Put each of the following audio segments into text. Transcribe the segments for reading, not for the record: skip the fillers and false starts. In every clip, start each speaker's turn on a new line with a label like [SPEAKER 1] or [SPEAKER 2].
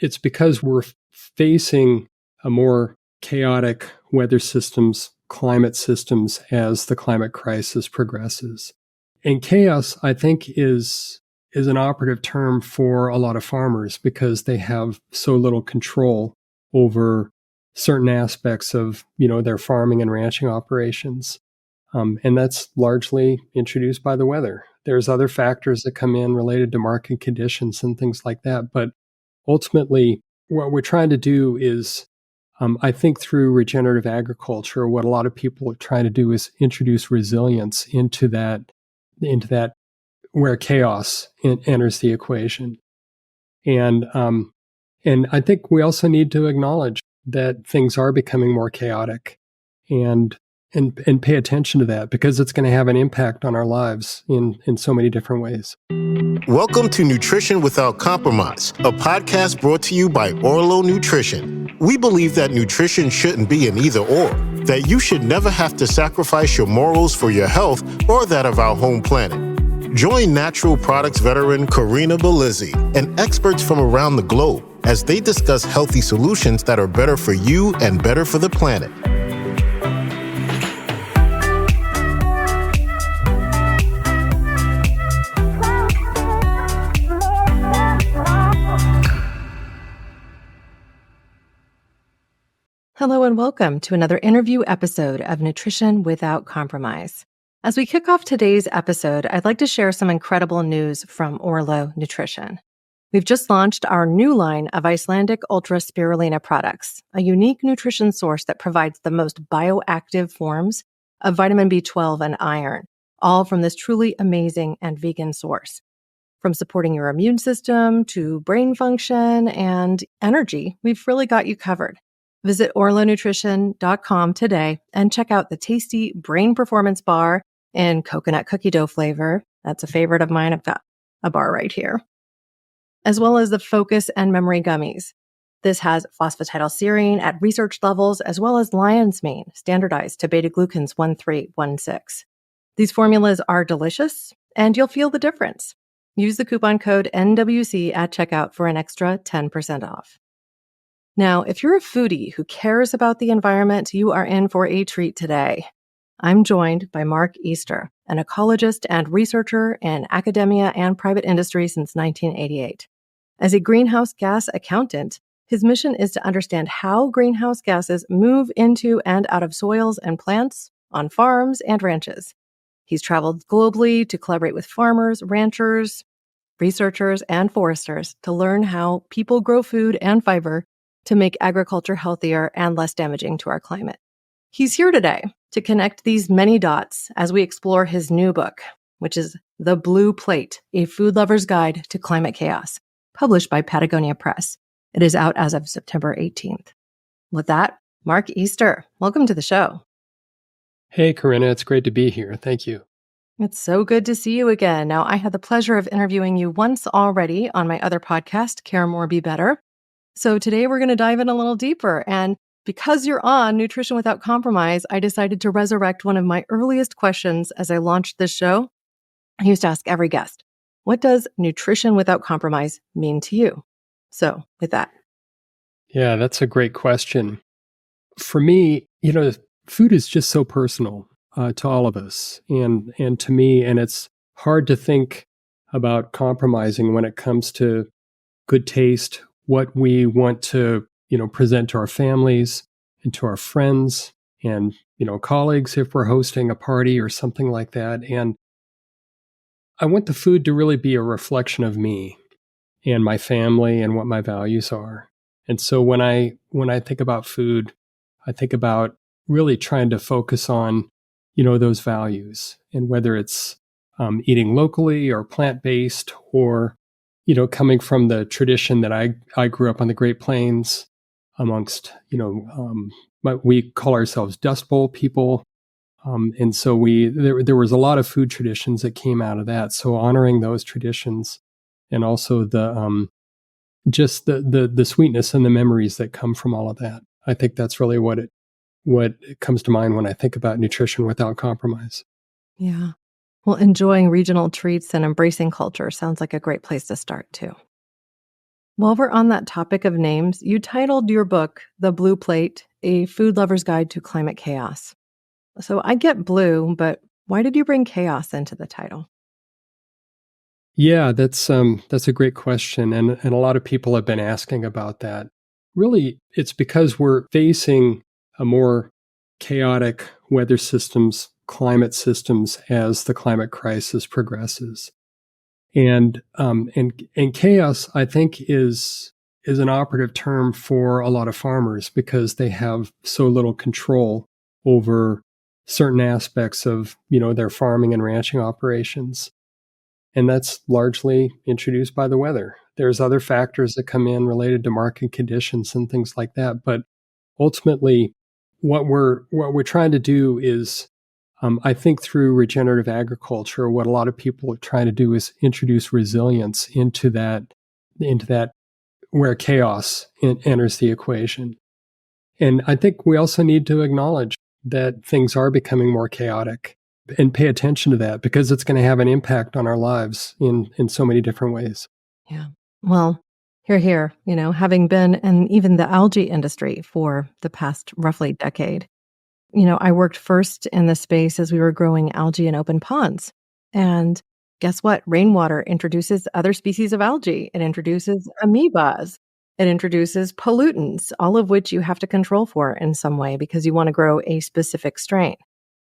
[SPEAKER 1] it's because we're facing a more chaotic weather systems, climate systems as the climate crisis progresses. And chaos, I think, is an operative term for a lot of farmers because they have so little control over certain aspects of, their farming and ranching operations. And that's largely introduced by the weather. There's other factors that come in related to market conditions and things like that. But ultimately, what we're trying to do is, I think through regenerative agriculture, what a lot of people are trying to do is introduce resilience into that where chaos enters the equation. And I think we also need to acknowledge that things are becoming more chaotic and pay attention to that because it's going to have an impact on our lives in so many different ways.
[SPEAKER 2] Welcome to Nutrition Without Compromise, a podcast brought to you by Orlo Nutrition. We believe that nutrition shouldn't be an either or, that you should never have to sacrifice your morals for your health or that of our home planet. Join natural products veteran Corinna Bellizzi and experts from around the globe as they discuss healthy solutions that are better for you and better for the planet.
[SPEAKER 3] Hello and welcome to another interview episode of Nutrition Without Compromise. As we kick off today's episode, I'd like to share some incredible news from Orlo Nutrition. We've just launched our new line of Icelandic Ultra Spirulina products, a unique nutrition source that provides the most bioactive forms of vitamin B12 and iron, all from this truly amazing and vegan source. From supporting your immune system to brain function and energy, we've really got you covered. Visit orlonutrition.com today and check out the tasty Brain Performance Bar in coconut cookie dough flavor. That's a favorite of mine. I've got a bar right here. As well as the Focus and Memory Gummies. This has phosphatidylserine at research levels as well as lion's mane, standardized to beta-glucans 1,3,1,6. These formulas are delicious and you'll feel the difference. Use the coupon code NWC at checkout for an extra 10% off. Now, if you're a foodie who cares about the environment, you are in for a treat today. I'm joined by Mark Easter, an ecologist and researcher in academia and private industry since 1988. As a greenhouse gas accountant, his mission is to understand how greenhouse gases move into and out of soils and plants, on farms and ranches. He's traveled globally to collaborate with farmers, ranchers, researchers, and foresters to learn how people grow food and fiber to make agriculture healthier and less damaging to our climate. He's here today to connect these many dots as we explore his new book, which is The Blue Plate, A Food Lover's Guide to Climate Chaos, published by Patagonia Press. It is out as of September 18th. With that, Mark Easter, welcome to the show.
[SPEAKER 1] Hey, Corinna, it's great to be here. Thank you.
[SPEAKER 3] It's so good to see you again. Now, I had the pleasure of interviewing you once already on my other podcast, Care More, Be Better. So today we're going to dive in a little deeper. And because you're on Nutrition Without Compromise, I decided to resurrect one of my earliest questions as I launched this show. I used to ask every guest, what does nutrition without compromise mean to you? So with that.
[SPEAKER 1] Yeah, that's a great question. For me, food is just so personal to all of us and to me, and it's hard to think about compromising when it comes to good taste, what we want to, present to our families and to our friends and, colleagues if we're hosting a party or something like that. And I want the food to really be a reflection of me and my family and what my values are. And so when I think about food, I think about really trying to focus on, those values, and whether it's eating locally or plant-based or coming from the tradition that I grew up on the Great Plains amongst, we call ourselves Dust Bowl people. And so there was a lot of food traditions that came out of that. So honoring those traditions and also the just the sweetness and the memories that come from all of that. I think that's really what comes to mind when I think about nutrition without compromise.
[SPEAKER 3] Yeah. Well, enjoying regional treats and embracing culture sounds like a great place to start too. While we're on that topic of names, you titled your book, The Blue Plate, A Food Lover's Guide to Climate Chaos. So I get blue, but why did you bring chaos into the title?
[SPEAKER 1] Yeah, that's a great question, and a lot of people have been asking about that. Really, it's because we're facing a more chaotic weather systems, climate systems as the climate crisis progresses. And chaos, I think, is an operative term for a lot of farmers because they have so little control over certain aspects of, their farming and ranching operations. And that's largely introduced by the weather. There's other factors that come in related to market conditions and things like that, but ultimately what we're trying to do is I think through regenerative agriculture, what a lot of people are trying to do is introduce resilience into that where chaos enters the equation. And I think we also need to acknowledge that things are becoming more chaotic and pay attention to that because it's going to have an impact on our lives in so many different ways.
[SPEAKER 3] Yeah. Well, here, having been in even the algae industry for the past roughly decade, I worked first in the space as we were growing algae in open ponds. And guess what? Rainwater introduces other species of algae. It introduces amoebas. It introduces pollutants, all of which you have to control for in some way because you want to grow a specific strain.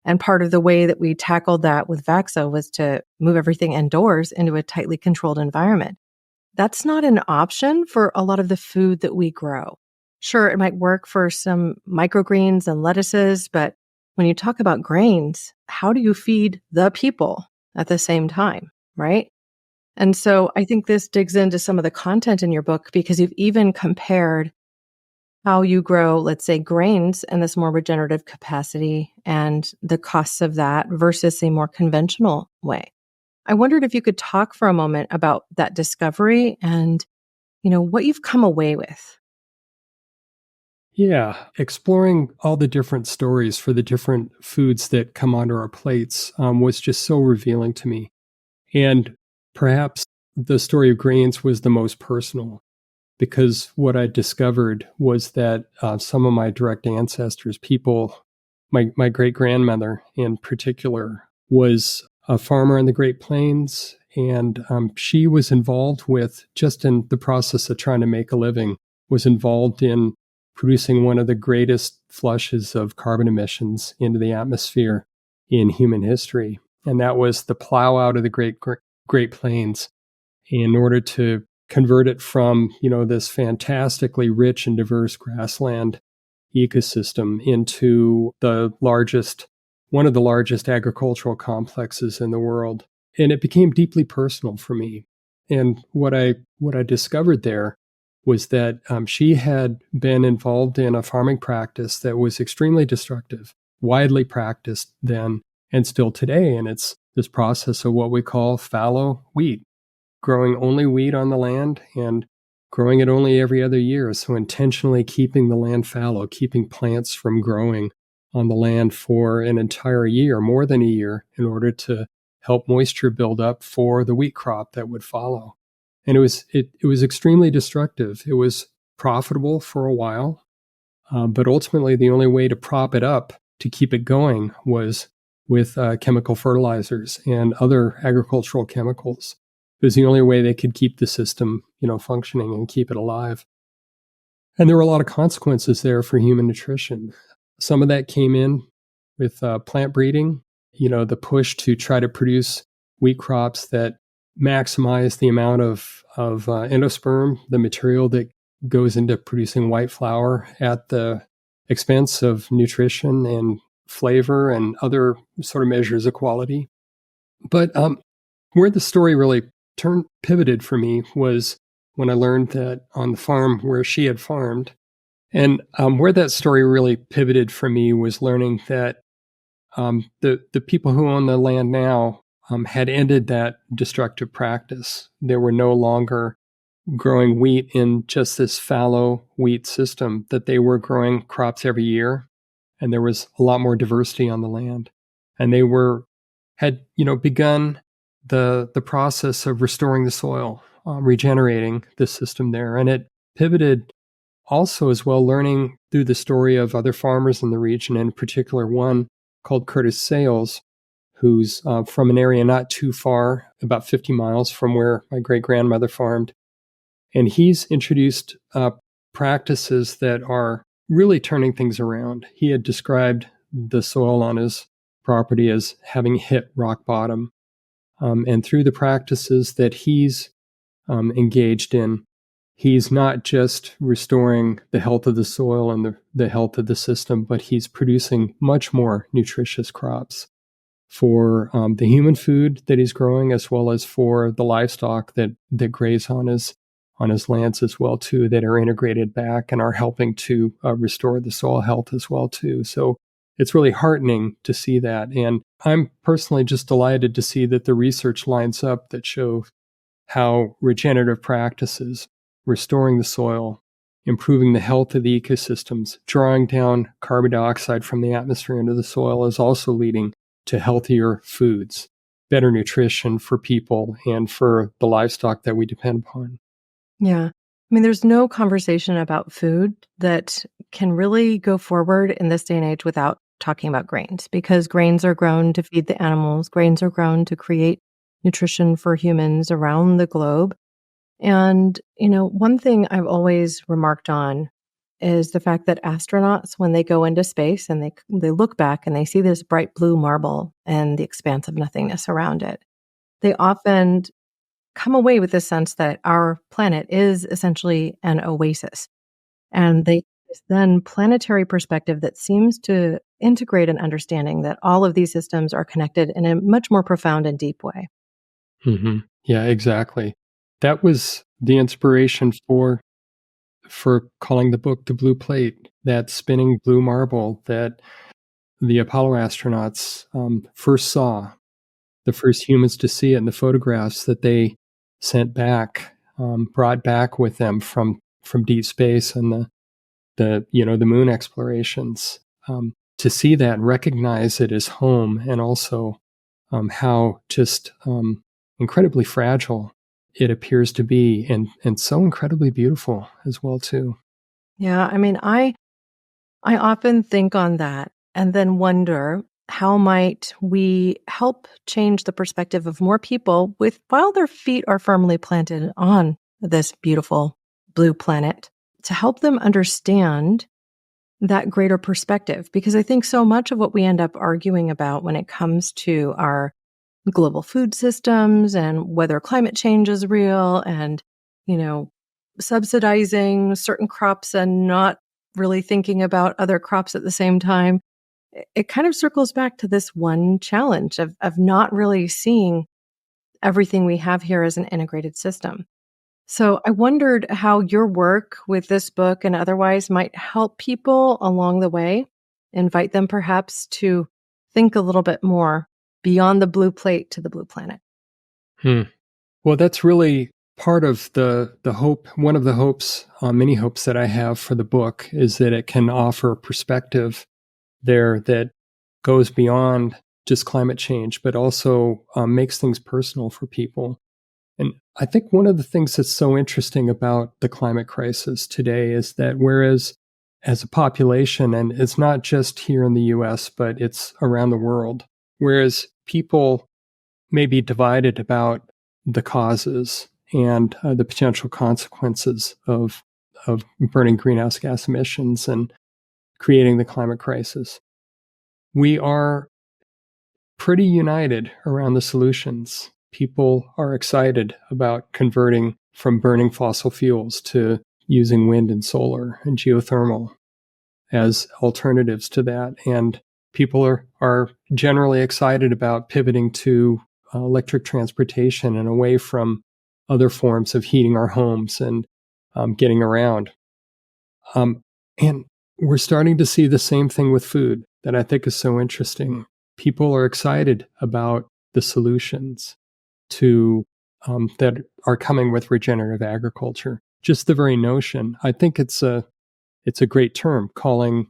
[SPEAKER 3] And part of the way that we tackled that with Vaxo was to move everything indoors into a tightly controlled environment. That's not an option for a lot of the food that we grow. Sure, it might work for some microgreens and lettuces, but when you talk about grains, how do you feed the people at the same time, right? And so I think this digs into some of the content in your book because you've even compared how you grow, let's say, grains in this more regenerative capacity and the costs of that versus a more conventional way. I wondered if you could talk for a moment about that discovery and, what you've come away with.
[SPEAKER 1] Yeah, exploring all the different stories for the different foods that come onto our plates was just so revealing to me. And perhaps the story of grains was the most personal because what I discovered was that some of my direct ancestors, my great grandmother in particular, was a farmer in the Great Plains. And she was involved with, just in the process of trying to make a living, was involved in producing one of the greatest flushes of carbon emissions into the atmosphere in human history. And that was the plow out of the Great Plains in order to convert it from, this fantastically rich and diverse grassland ecosystem into one of the largest agricultural complexes in the world. And it became deeply personal for me. And what I discovered there was that she had been involved in a farming practice that was extremely destructive, widely practiced then and still today. And it's this process of what we call fallow wheat, growing only wheat on the land and growing it only every other year. So intentionally keeping the land fallow, keeping plants from growing on the land for an entire year, more than a year, in order to help moisture build up for the wheat crop that would follow. And it was extremely destructive. It was profitable for a while, but ultimately the only way to prop it up to keep it going was with chemical fertilizers and other agricultural chemicals. It was the only way they could keep the system, functioning and keep it alive. And there were a lot of consequences there for human nutrition. Some of that came in with plant breeding, the push to try to produce wheat crops that maximize the amount of endosperm, the material that goes into producing white flour at the expense of nutrition and flavor and other sort of measures of quality. But where the story really pivoted for me was when I learned that on the farm where she had farmed, and where that story really pivoted for me was learning that the people who own the land now had ended that destructive practice. They were no longer growing wheat in just this fallow wheat system, that they were growing crops every year, and there was a lot more diversity on the land. And they had begun the process of restoring the soil regenerating the system there. And it pivoted also as well, learning through the story of other farmers in the region, in particular one called Curtis Sales, who's from an area not too far, about 50 miles from where my great-grandmother farmed. And he's introduced practices that are really turning things around. He had described the soil on his property as having hit rock bottom. And through the practices that he's engaged in, he's not just restoring the health of the soil and the health of the system, but he's producing much more nutritious crops for the human food that he's growing, as well as for the livestock that graze on his lands as well too, that are integrated back and are helping to restore the soil health as well too. So it's really heartening to see that. And I'm personally just delighted to see that the research lines up that show how regenerative practices, restoring the soil, improving the health of the ecosystems, drawing down carbon dioxide from the atmosphere into the soil is also leading to healthier foods, better nutrition for people and for the livestock that we depend upon.
[SPEAKER 3] Yeah. I mean, there's no conversation about food that can really go forward in this day and age without talking about grains, because grains are grown to feed the animals. Grains are grown to create nutrition for humans around the globe. And, one thing I've always remarked on is the fact that astronauts, when they go into space and they look back and they see this bright blue marble and the expanse of nothingness around it, they often come away with the sense that our planet is essentially an oasis. And they then planetary perspective that seems to integrate an understanding that all of these systems are connected in a much more profound and deep way.
[SPEAKER 1] Mm-hmm. Yeah, exactly. That was the inspiration for calling the book The Blue Plate, that spinning blue marble that the Apollo astronauts first saw, the first humans to see it in the photographs that they sent back, brought back with them from deep space and the moon explorations. To see that and recognize it as home, and also how just incredibly fragile it appears to be, and so incredibly beautiful as well too.
[SPEAKER 3] Yeah, I mean, I often think on that and then wonder, how might we help change the perspective of more people while their feet are firmly planted on this beautiful blue planet, to help them understand that greater perspective? Because I think so much of what we end up arguing about when it comes to our global food systems and whether climate change is real and, you know, subsidizing certain crops and not really thinking about other crops at the same time, it kind of circles back to this one challenge of not really seeing everything we have here as an integrated system. So I wondered how your work with this book and otherwise might help people along the way, invite them perhaps to think a little bit more beyond the blue plate to the blue planet.
[SPEAKER 1] Hmm. Well, that's really part of the hope. One of the hopes, many hopes that I have for the book, is that it can offer perspective there that goes beyond just climate change, but also makes things personal for people. And I think one of the things that's so interesting about the climate crisis today is that whereas as a population, and it's not just here in the US, but it's around the world, whereas people may be divided about the causes and the potential consequences of burning greenhouse gas emissions and creating the climate crisis, we are pretty united around the solutions. People are excited about converting from burning fossil fuels to using wind and solar and geothermal as alternatives to that. And people are generally excited about pivoting to electric transportation and away from other forms of heating our homes and getting around. And we're starting to see the same thing with food that I think is so interesting. People are excited about the solutions to that are coming with regenerative agriculture. Just the very notion, I think it's a great term, calling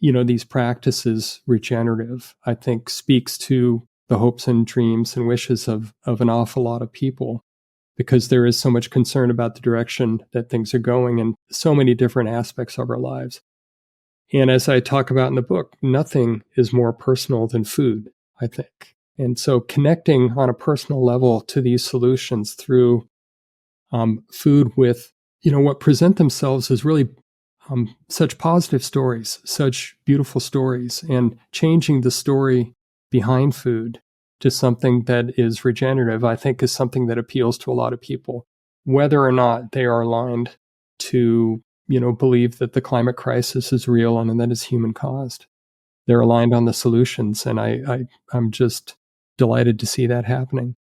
[SPEAKER 1] these practices regenerative. I think speaks to the hopes and dreams and wishes of an awful lot of people because there is so much concern about the direction that things are going in so many different aspects of our lives. And as I talk about in the book, nothing is more personal than food, I think. And so connecting on a personal level to these solutions through food with, what present themselves as really such positive stories, such beautiful stories, and changing the story behind food to something that is regenerative, I think is something that appeals to a lot of people, whether or not they are aligned to, believe that the climate crisis is real and that it's human caused. They're aligned on the solutions, and I'm just delighted to see that happening.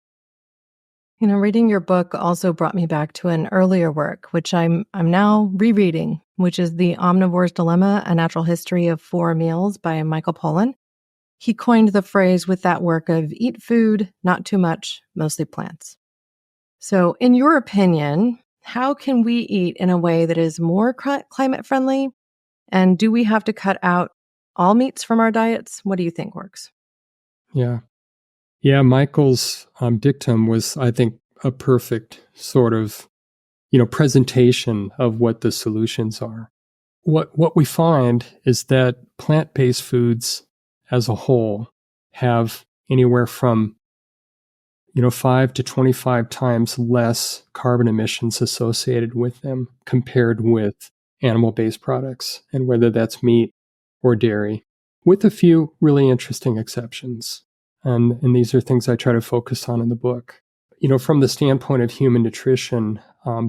[SPEAKER 3] Reading your book also brought me back to an earlier work, which I'm now rereading, which is The Omnivore's Dilemma: A Natural History of Four Meals by Michael Pollan. He coined the phrase with that work of eat food, not too much, mostly plants. So, in your opinion, how can we eat in a way that is more climate friendly? And do we have to cut out all meats from our diets? What do you think works?
[SPEAKER 1] Yeah. Yeah, Michael's dictum was, I think, a perfect sort of, presentation of what the solutions are. What we find is that plant-based foods as a whole have anywhere from 5 to 25 times less carbon emissions associated with them compared with animal-based products, and whether that's meat or dairy, with a few really interesting exceptions. And these are things I try to focus on in the book. From the standpoint of human nutrition,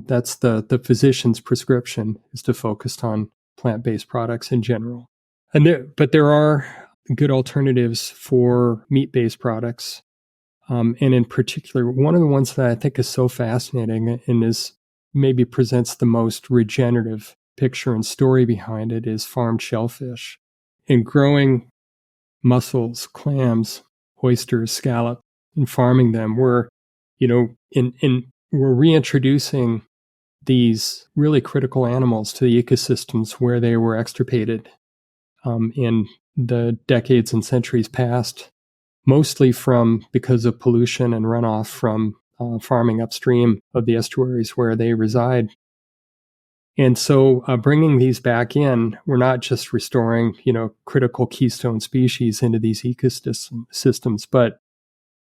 [SPEAKER 1] that's the physician's prescription, is to focus on plant-based products in general. But there are good alternatives for meat-based products. And in particular, one of the ones that I think is so fascinating and is maybe presents the most regenerative picture and story behind it is farmed shellfish. In growing mussels, clams, oysters, scallops, and farming them, we're, we're reintroducing these really critical animals to the ecosystems where they were extirpated in the decades and centuries past, mostly because of pollution and runoff from farming upstream of the estuaries where they reside. And so bringing these back in, we're not just restoring, critical keystone species into these ecosystems, but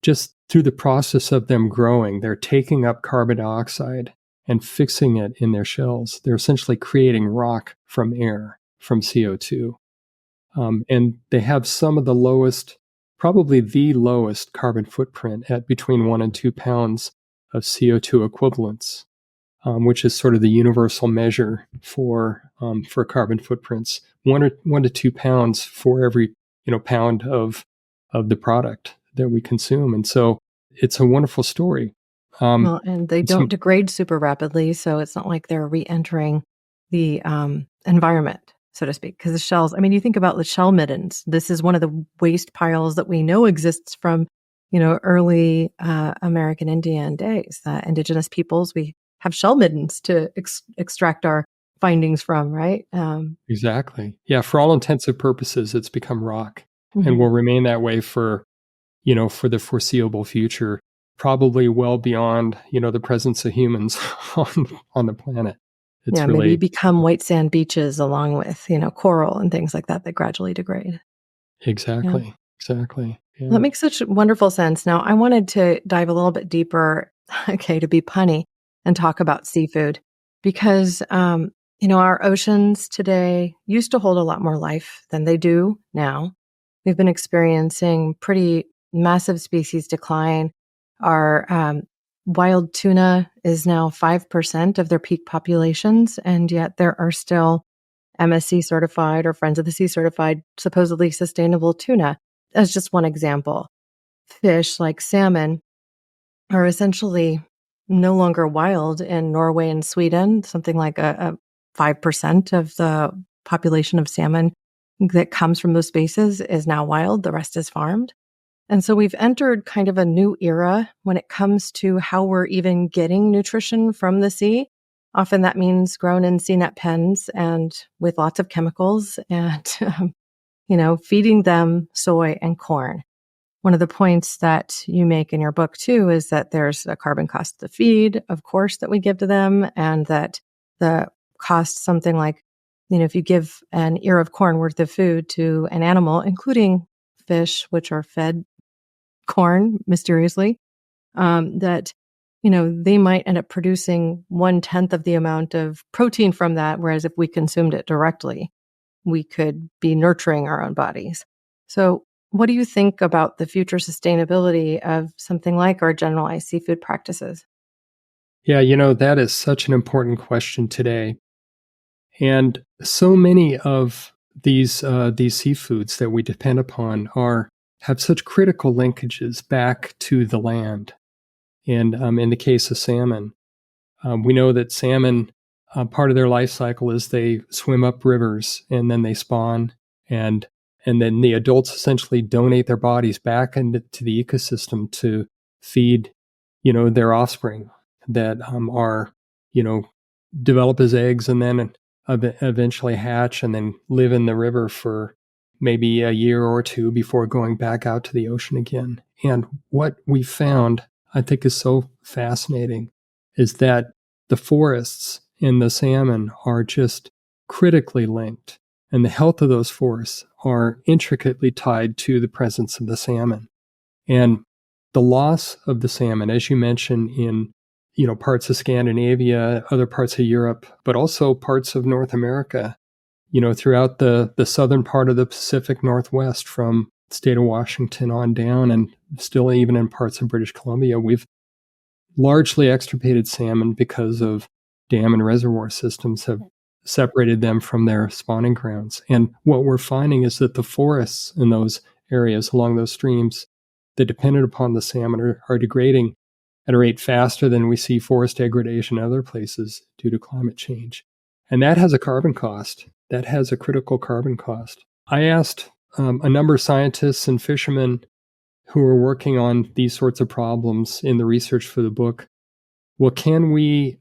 [SPEAKER 1] just through the process of them growing, they're taking up carbon dioxide and fixing it in their shells. They're essentially creating rock from air, from CO2. And they have some of the lowest, probably the lowest carbon footprint at between 1 and 2 pounds of CO2 equivalents, which is sort of the universal measure for carbon footprints. 1 to 2 pounds for every pound of the product that we consume, and so it's a wonderful story.
[SPEAKER 3] Well, and they
[SPEAKER 1] and
[SPEAKER 3] don't
[SPEAKER 1] some,
[SPEAKER 3] degrade super rapidly, so it's not like they're re-entering the environment, so to speak. Because the shells, I mean, you think about the shell middens. This is one of the waste piles that we know exists from, early American Indian days. Indigenous peoples, we have shell middens to extract our findings from, right?
[SPEAKER 1] Exactly. Yeah, for all intensive purposes, it's become rock, and
[SPEAKER 3] Mhm.
[SPEAKER 1] will remain that way for for the foreseeable future, probably well beyond, the presence of humans on the planet.
[SPEAKER 3] Yeah,
[SPEAKER 1] It's
[SPEAKER 3] maybe
[SPEAKER 1] really
[SPEAKER 3] become white sand beaches along with, coral and things like that that gradually degrade. Yeah.
[SPEAKER 1] exactly, exactly.
[SPEAKER 3] That
[SPEAKER 1] Yeah.
[SPEAKER 3] makes such wonderful sense. Now, I wanted to dive a little bit deeper, okay, to be punny, and talk about seafood because, our oceans today used to hold a lot more life than they do now. We've been experiencing pretty massive species decline. Our wild tuna is now 5% of their peak populations, and yet there are still MSC certified or Friends of the Sea certified, supposedly sustainable tuna, as just one example. Fish like salmon are essentially no longer wild in Norway and Sweden. Something like a 5% of the population of salmon that comes from those spaces is now wild. The rest is farmed. And so we've entered kind of a new era when it comes to how we're even getting nutrition from the sea. Often that means grown in sea net pens and with lots of chemicals and, feeding them soy and corn. one of the points that you make in your book too is that there's a carbon cost of the feed, of course, that we give to them, and that the cost something like, if you give an ear of corn worth of food to an animal, including fish, which are fed corn mysteriously, that they might end up producing 1/10 of the amount of protein from that, whereas if we consumed it directly, we could be nurturing our own bodies. So what do you think about the future sustainability of something like our generalized seafood practices?
[SPEAKER 1] Yeah, that is such an important question today. And so many of these seafoods that we depend upon have such critical linkages back to the land. And in the case of salmon, we know that salmon, part of their life cycle is they swim up rivers and then they spawn, and then the adults essentially donate their bodies back into the ecosystem to feed, their offspring that are, you know, develop as eggs and then eventually hatch and then live in the river for maybe a year or two before going back out to the ocean again. And what we found, I think, is so fascinating is that the forests and the salmon are just critically linked, and the health of those forests are intricately tied to the presence of the salmon. And the loss of the salmon, as you mentioned, in parts of Scandinavia, other parts of Europe, but also parts of North America, throughout the southern part of the Pacific Northwest, from the state of Washington on down, and still even in parts of British Columbia, we've largely extirpated salmon because of dam and reservoir systems have separated them from their spawning grounds. And what we're finding is that the forests in those areas along those streams that depended upon the salmon are degrading at a rate faster than we see forest degradation in other places due to climate change. And that has a carbon cost. That has a critical carbon cost. I asked a number of scientists and fishermen who are working on these sorts of problems in the research for the book, well, can we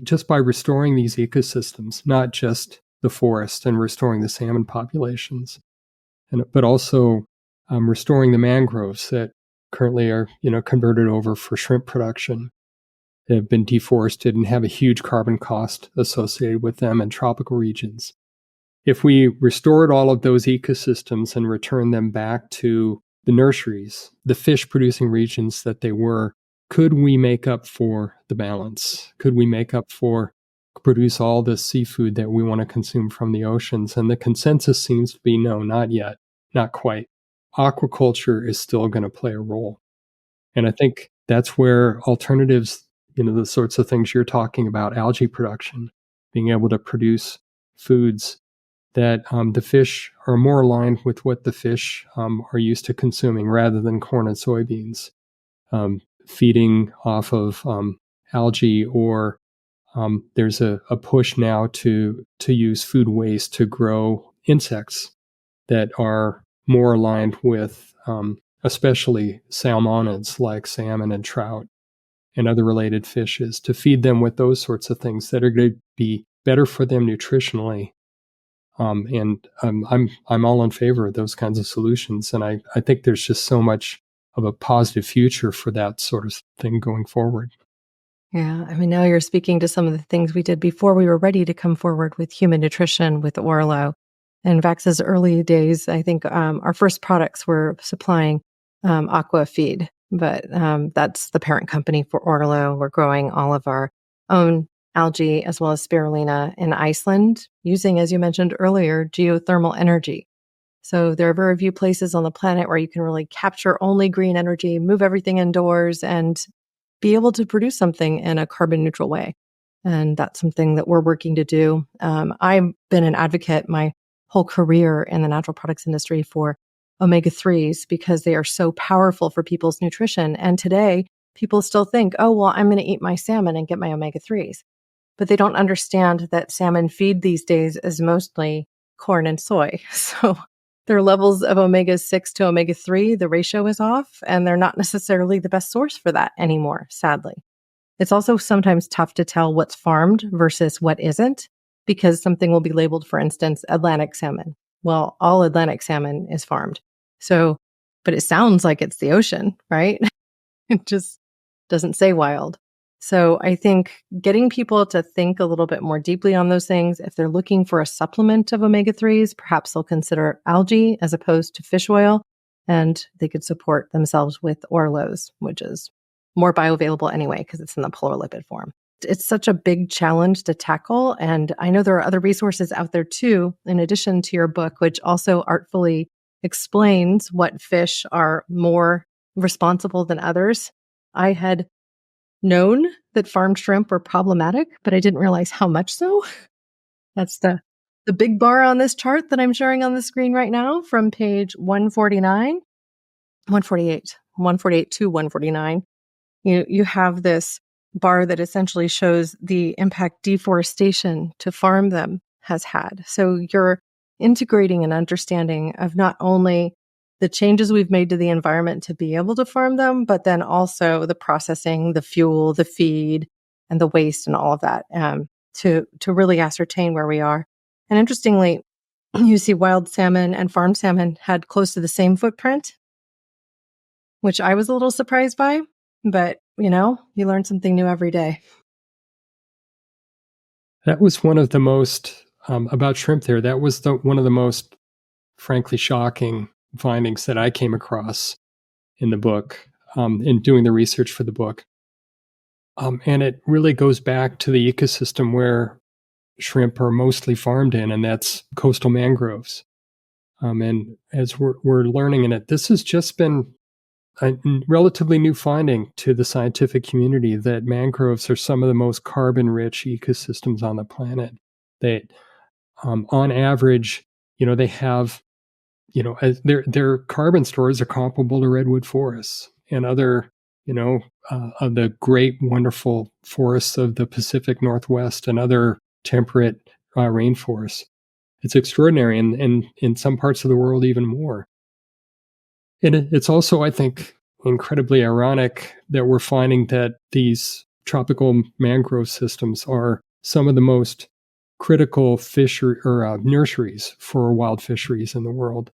[SPEAKER 1] just by restoring these ecosystems, not just the forest and restoring the salmon populations, but also restoring the mangroves that currently are converted over for shrimp production, have been deforested and have a huge carbon cost associated with them in tropical regions. If we restored all of those ecosystems and returned them back to the nurseries, the fish producing regions that they were, could we make up for the balance? Could we make up for produce all the seafood that we want to consume from the oceans? And the consensus seems to be no, not yet, not quite. Aquaculture is still going to play a role. And I think that's where alternatives, the sorts of things you're talking about, algae production, being able to produce foods that the fish are more aligned with what the fish are used to consuming rather than corn and soybeans, feeding off of algae, or there's a push now to use food waste to grow insects that are more aligned with especially salmonids like salmon and trout and other related fishes, to feed them with those sorts of things that are going to be better for them nutritionally. I'm all in favor of those kinds of solutions. And I think there's just so much of a positive future for that sort of thing going forward.
[SPEAKER 3] Yeah, I mean, now you're speaking to some of the things we did before we were ready to come forward with human nutrition with Orlo. In Vax's early days, I think our first products were supplying aqua feed, but that's the parent company for Orlo. We're growing all of our own algae as well as spirulina in Iceland using, as you mentioned earlier, geothermal energy. So there are very few places on the planet where you can really capture only green energy, move everything indoors, and be able to produce something in a carbon neutral way. And that's something that we're working to do. I've been an advocate my whole career in the natural products industry for omega-3s because they are so powerful for people's nutrition. And today, people still think, oh, well, I'm going to eat my salmon and get my omega-3s. But they don't understand that salmon feed these days is mostly corn and soy. So their levels of omega-6 to omega-3, the ratio is off, and they're not necessarily the best source for that anymore, sadly. It's also sometimes tough to tell what's farmed versus what isn't, because something will be labeled, for instance, Atlantic salmon. Well, all Atlantic salmon is farmed. So but it sounds like it's the ocean, right? It just doesn't say wild. So I think getting people to think a little bit more deeply on those things, if they're looking for a supplement of omega-3s, perhaps they'll consider algae as opposed to fish oil, and they could support themselves with Orlos, which is more bioavailable anyway because it's in the polar lipid form. It's such a big challenge to tackle, and I know there are other resources out there too, in addition to your book, which also artfully explains what fish are more responsible than others. I had known that farmed shrimp were problematic, but I didn't realize how much so. That's the big bar on this chart that I'm showing on the screen right now from page 149, 148 to 149. You have this bar that essentially shows the impact deforestation to farm them has had. So you're integrating an understanding of not only the changes we've made to the environment to be able to farm them, but then also the processing, the fuel, the feed, and the waste and all of that to really ascertain where we are. And interestingly, you see wild salmon and farm salmon had close to the same footprint, which I was a little surprised by, but you learn something new every day.
[SPEAKER 1] That was one of the most, about shrimp there, that was one of the most, frankly, shocking findings that I came across in the book, in doing the research for the book. And it really goes back to the ecosystem where shrimp are mostly farmed in, and that's coastal mangroves. And as we're learning in it, this has just been a relatively new finding to the scientific community that mangroves are some of the most carbon-rich ecosystems on the planet. They, on average, they have, their carbon stores are comparable to redwood forests and other, of the great, wonderful forests of the Pacific Northwest and other temperate rainforests. It's extraordinary, and in some parts of the world, even more. And it's also, I think, incredibly ironic that we're finding that these tropical mangrove systems are some of the most critical nurseries for wild fisheries in the world.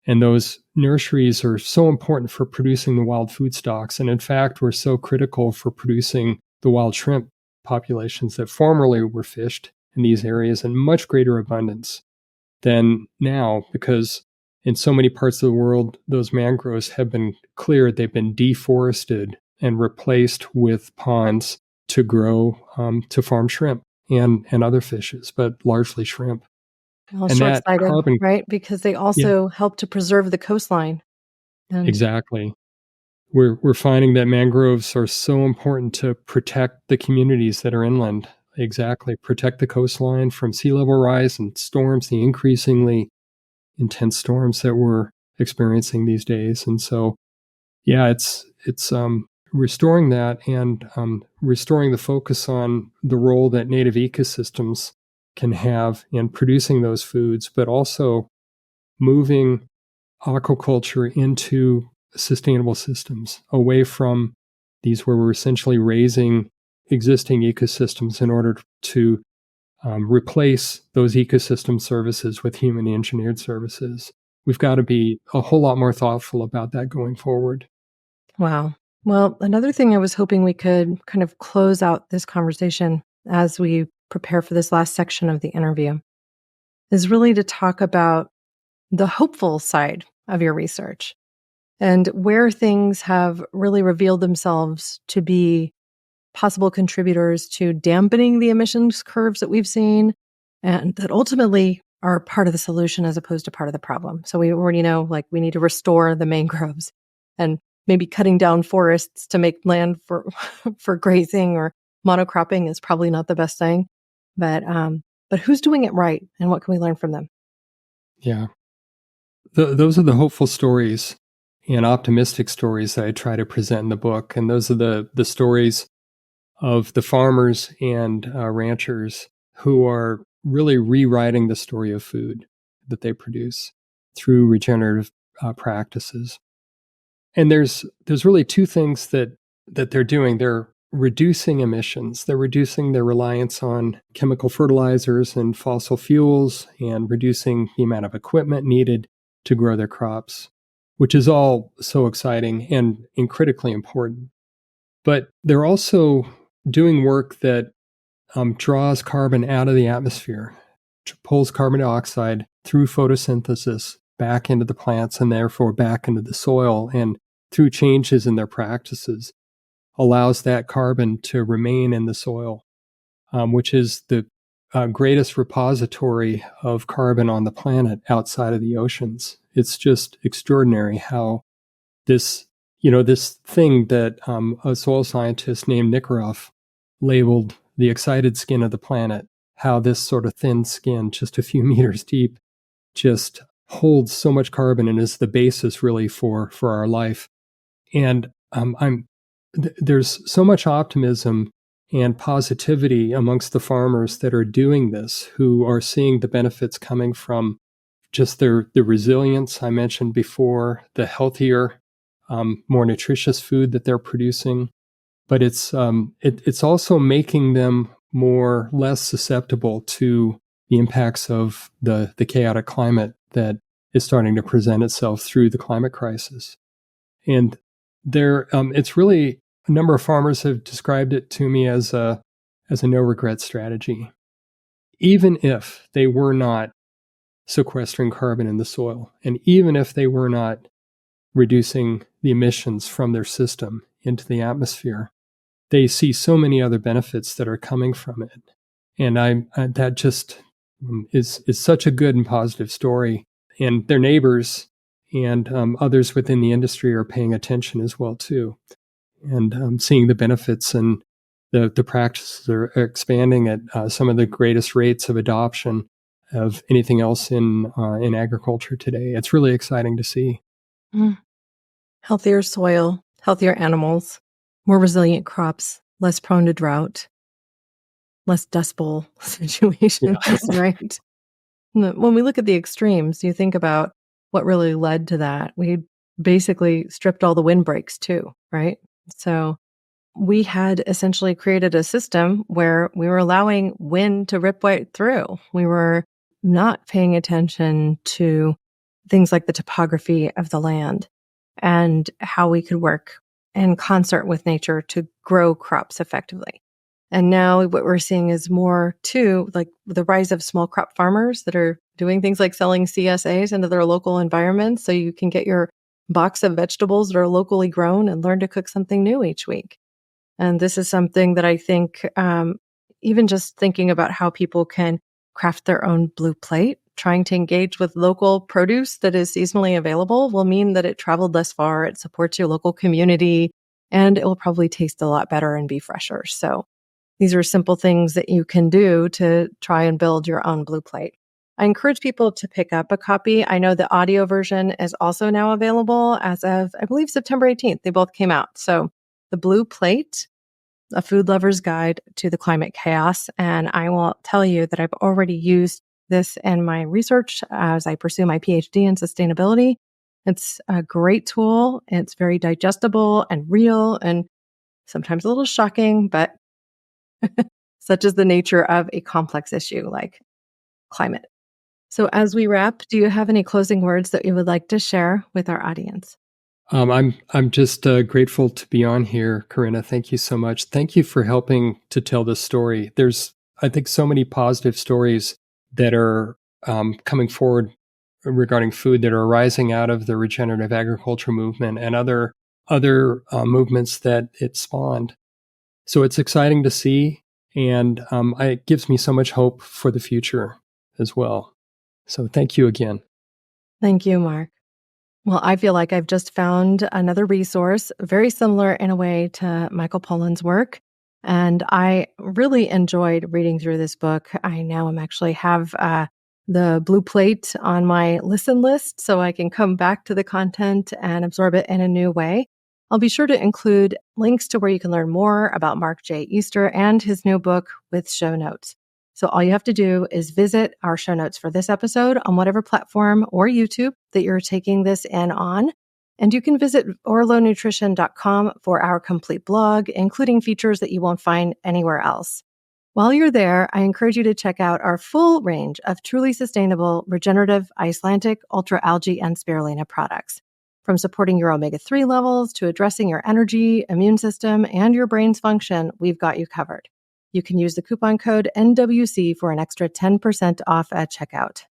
[SPEAKER 1] And those nurseries are so important for producing the wild food stocks. And in fact, were so critical for producing the wild shrimp populations that formerly were fished in these areas in much greater abundance than now, because in so many parts of the world, those mangroves have been cleared, they've been deforested and replaced with ponds to grow, to farm shrimp and other fishes, but largely shrimp.
[SPEAKER 3] Well,
[SPEAKER 1] And that
[SPEAKER 3] short-sighted,
[SPEAKER 1] carbon,
[SPEAKER 3] right? Because they
[SPEAKER 1] yeah,
[SPEAKER 3] also help to preserve the coastline. And
[SPEAKER 1] exactly. We're finding that mangroves are so important to protect the communities that are inland. Exactly, protect the coastline from sea level rise and storms, the increasingly intense storms that we're experiencing these days. And so, yeah, it's restoring that and restoring the focus on the role that native ecosystems can have in producing those foods, but also moving aquaculture into sustainable systems away from these where we're essentially raising existing ecosystems in order to replace those ecosystem services with human engineered services. We've got to be a whole lot more thoughtful about that going forward.
[SPEAKER 3] wow. Well, another thing I was hoping we could kind of close out this conversation as we prepare for this last section of the interview is really to talk about the hopeful side of your research and where things have really revealed themselves to be possible contributors to dampening the emissions curves that we've seen and that ultimately are part of the solution as opposed to part of the problem. So we already know, like, we need to restore the mangroves and maybe cutting down forests to make land for for grazing or monocropping is probably not the best thing. But who's doing it right and what can we learn from them?
[SPEAKER 1] Yeah. Those are the hopeful stories and optimistic stories that I try to present in the book. And those are the stories of the farmers and ranchers who are really rewriting the story of food that they produce through regenerative practices. And there's really two things that they're doing. They're reducing emissions. They're reducing their reliance on chemical fertilizers and fossil fuels and reducing the amount of equipment needed to grow their crops. which is all so exciting and critically important. But they're also doing work that draws carbon out of the atmosphere, pulls carbon dioxide through photosynthesis back into the plants and therefore back into the soil, and through changes in their practices allows that carbon to remain in the soil, which is the greatest repository of carbon on the planet outside of the oceans. It's just extraordinary how this thing that a soil scientist named Nikiforov labeled the excited skin of the planet, how this sort of thin skin, just a few meters deep, just holds so much carbon and is the basis really for our life. And there's so much optimism and positivity amongst the farmers that are doing this, who are seeing the benefits coming from just the resilience I mentioned before, the healthier, more nutritious food that they're producing. But it's also making them less susceptible to the impacts of the chaotic climate that is starting to present itself through the climate crisis. And it's really, a number of farmers have described it to me as a no regret strategy. Even if they were not sequestering carbon in the soil, and even if they were not reducing the emissions from their system into the atmosphere, they see so many other benefits that are coming from it. And that just is such a good and positive story. And their neighbors and others within the industry are paying attention as well too, and seeing the benefits, and the practices are expanding at some of the greatest rates of adoption of anything else in agriculture today. It's really exciting to see.
[SPEAKER 3] Mm. Healthier soil, healthier animals, more resilient crops, less prone to drought, less Dust Bowl situations,
[SPEAKER 1] Yeah.
[SPEAKER 3] right? When we look at the extremes, you think about what really led to that. We basically stripped all the windbreaks too, right? So we had essentially created a system where we were allowing wind to rip right through. We were not paying attention to things like the topography of the land and how we could work in concert with nature to grow crops effectively. And now what we're seeing is more too, like the rise of small crop farmers that are doing things like selling CSAs into their local environments, so you can get your box of vegetables that are locally grown and learn to cook something new each week. And this is something that I think, even just thinking about how people can craft their own blue plate, trying to engage with local produce that is seasonally available will mean that it traveled less far, it supports your local community, and it will probably taste a lot better and be fresher. So these are simple things that you can do to try and build your own blue plate. I encourage people to pick up a copy. I know the audio version is also now available as of, I believe, September 18th. They both came out. So the Blue Plate, A Food Lover's Guide to the Climate Chaos. And I will tell you that I've already used this in my research as I pursue my PhD in sustainability. It's a great tool. It's very digestible and real and sometimes a little shocking, but such is the nature of a complex issue like climate. So as we wrap, do you have any closing words that you would like to share with our audience?
[SPEAKER 1] I'm just grateful to be on here, Corinna. Thank you so much. Thank you for helping to tell this story. There's, I think, so many positive stories that are coming forward regarding food that are arising out of the regenerative agriculture movement and other movements that it spawned. So it's exciting to see, and it gives me so much hope for the future as well. So thank you again.
[SPEAKER 3] Thank you, Mark. Well, I feel like I've just found another resource very similar in a way to Michael Pollan's work. And I really enjoyed reading through this book. I now am actually have the Blue Plate on my listen list so I can come back to the content and absorb it in a new way. I'll be sure to include links to where you can learn more about Mark J. Easter and his new book with show notes. So all you have to do is visit our show notes for this episode on whatever platform or YouTube that you're taking this in on. And you can visit orlonutrition.com for our complete blog, including features that you won't find anywhere else. While you're there, I encourage you to check out our full range of truly sustainable, regenerative, Icelandic, ultra algae, and spirulina products. From supporting your omega-3 levels to addressing your energy, immune system, and your brain's function, we've got you covered. You can use the coupon code NWC for an extra 10% off at checkout.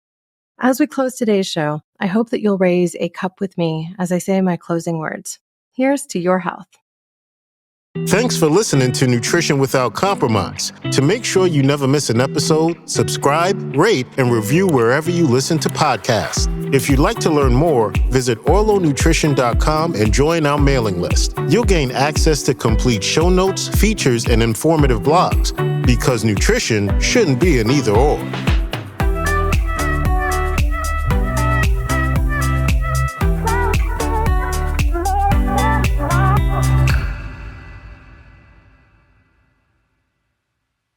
[SPEAKER 3] As we close today's show, I hope that you'll raise a cup with me as I say my closing words. Here's to your health.
[SPEAKER 2] Thanks for listening to Nutrition Without Compromise. To make sure you never miss an episode, subscribe, rate, and review wherever you listen to podcasts. If you'd like to learn more, visit orlonutrition.com and join our mailing list. You'll gain access to complete show notes, features, and informative blogs, because nutrition shouldn't be an either-or.